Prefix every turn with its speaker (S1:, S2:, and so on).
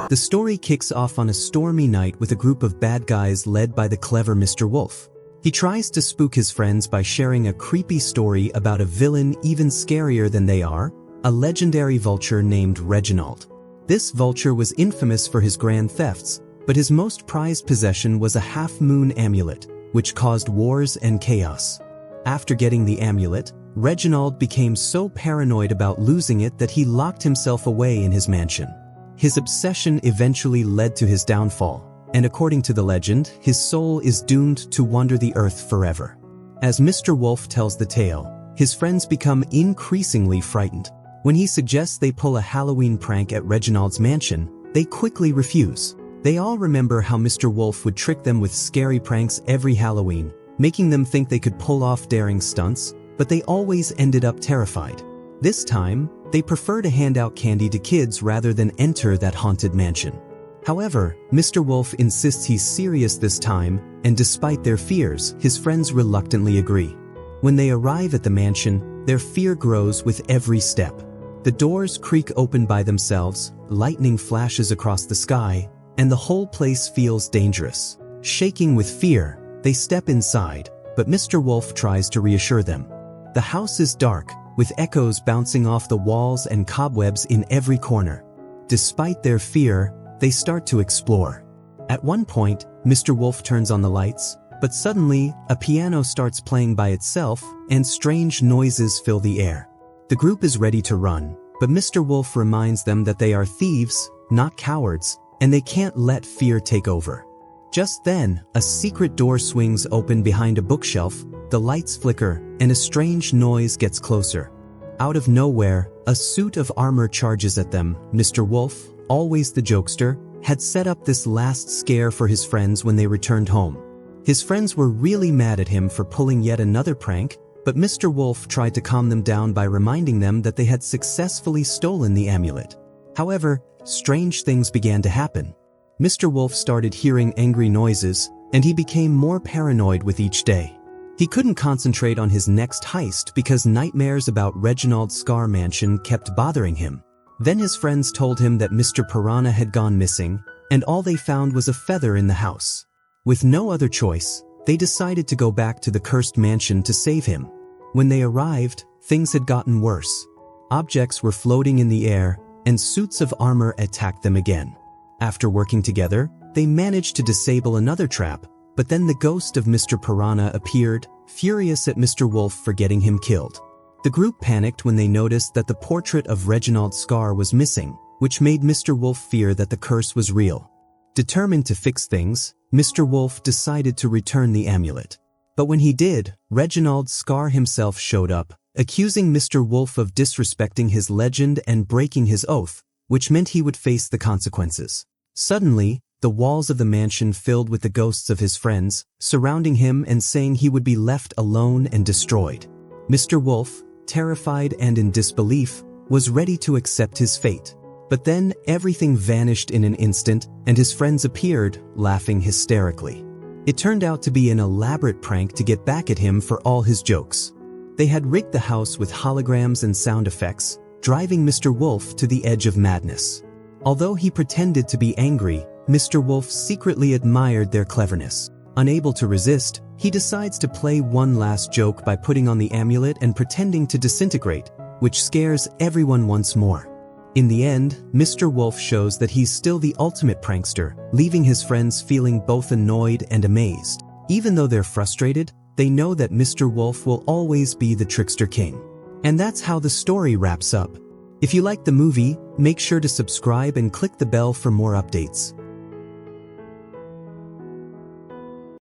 S1: The story kicks off on a stormy night with a group of bad guys led by the clever Mr. Wolf. He tries to spook his friends by sharing a creepy story about a villain even scarier than they are, a legendary vulture named Reginald. This vulture was infamous for his grand thefts, but his most prized possession was a half-moon amulet, which caused wars and chaos. After getting the amulet, Reginald became so paranoid about losing it that he locked himself away in his mansion. His obsession eventually led to his downfall, and according to the legend, his soul is doomed to wander the earth forever. As Mr. Wolf tells the tale, his friends become increasingly frightened. When he suggests they pull a Halloween prank at Reginald's mansion, they quickly refuse. They all remember how Mr. Wolf would trick them with scary pranks every Halloween, making them think they could pull off daring stunts, but they always ended up terrified. This time, they prefer to hand out candy to kids rather than enter that haunted mansion. However, Mr. Wolf insists he's serious this time, and despite their fears, his friends reluctantly agree. When they arrive at the mansion, their fear grows with every step. The doors creak open by themselves, lightning flashes across the sky, and the whole place feels dangerous. Shaking with fear, they step inside, but Mr. Wolf tries to reassure them. The house is dark, with echoes bouncing off the walls and cobwebs in every corner. Despite their fear, they start to explore. At one point, Mr. Wolf turns on the lights, but suddenly, a piano starts playing by itself, and strange noises fill the air. The group is ready to run, but Mr. Wolf reminds them that they are thieves, not cowards, and they can't let fear take over. Just then, a secret door swings open behind a bookshelf, the lights flicker, and a strange noise gets closer. Out of nowhere, a suit of armor charges at them. Mr. Wolf, always the jokester, had set up this last scare for his friends when they returned home. His friends were really mad at him for pulling yet another prank, but Mr. Wolf tried to calm them down by reminding them that they had successfully stolen the amulet. However, strange things began to happen. Mr. Wolf started hearing angry noises, and he became more paranoid with each day. He couldn't concentrate on his next heist because nightmares about Reginald's Scar Mansion kept bothering him. Then his friends told him that Mr. Piranha had gone missing, and all they found was a feather in the house. With no other choice, they decided to go back to the cursed mansion to save him. When they arrived, things had gotten worse. Objects were floating in the air, and suits of armor attacked them again. After working together, they managed to disable another trap, but then the ghost of Mr. Piranha appeared, furious at Mr. Wolf for getting him killed. The group panicked when they noticed that the portrait of Reginald Scar was missing, which made Mr. Wolf fear that the curse was real. Determined to fix things, Mr. Wolf decided to return the amulet. But when he did, Reginald Scar himself showed up, accusing Mr. Wolf of disrespecting his legend and breaking his oath, which meant he would face the consequences. Suddenly, the walls of the mansion filled with the ghosts of his friends, surrounding him and saying he would be left alone and destroyed. Mr. Wolf, terrified and in disbelief, was ready to accept his fate. But then everything vanished in an instant, and his friends appeared, laughing hysterically. It turned out to be an elaborate prank to get back at him for all his jokes. They had rigged the house with holograms and sound effects, driving Mr. Wolf to the edge of madness. Although he pretended to be angry, Mr. Wolf secretly admired their cleverness. Unable to resist, he decides to play one last joke by putting on the amulet and pretending to disintegrate, which scares everyone once more. In the end, Mr. Wolf shows that he's still the ultimate prankster, leaving his friends feeling both annoyed and amazed. Even though they're frustrated, they know that Mr. Wolf will always be the trickster king. And that's how the story wraps up. If you liked the movie, make sure to subscribe and click the bell for more updates.